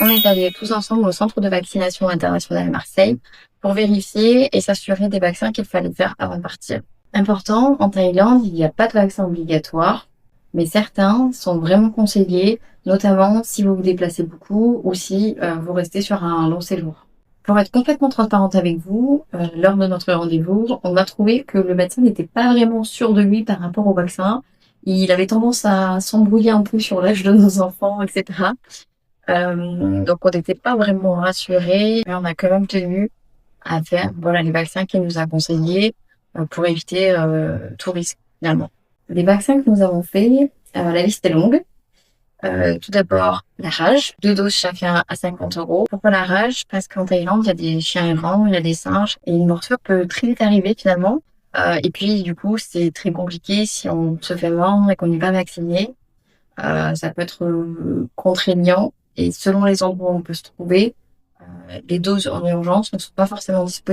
On est allés tous ensemble au centre de vaccination international à Marseille pour vérifier et s'assurer des vaccins qu'il fallait faire avant de partir. Important, en Thaïlande, il n'y a pas de vaccin obligatoire, mais certains sont vraiment conseillés, notamment si vous vous déplacez beaucoup ou si vous restez sur un long séjour. Pour être complètement transparente avec vous, lors de notre rendez-vous, on a trouvé que le médecin n'était pas vraiment sûr de lui par rapport au vaccin. Il avait tendance à s'embrouiller un peu sur l'âge de nos enfants, etc. Donc on n'était pas vraiment rassurés, mais on a quand même tenu à faire les vaccins qu'il nous a conseillés pour éviter tout risque finalement. Les vaccins que nous avons faits, la liste est longue. Tout d'abord, la rage, 2 doses chacun à 50 €. Pourquoi la rage? Parce qu'en Thaïlande, il y a des chiens errants, il y a des singes, et une morsure peut très vite arriver finalement. Et puis du coup, c'est très compliqué si on se fait mordre et qu'on n'est pas vacciné. Ça peut être contraignant et selon les endroits où on peut se trouver, les doses en urgence ne sont pas forcément disponibles.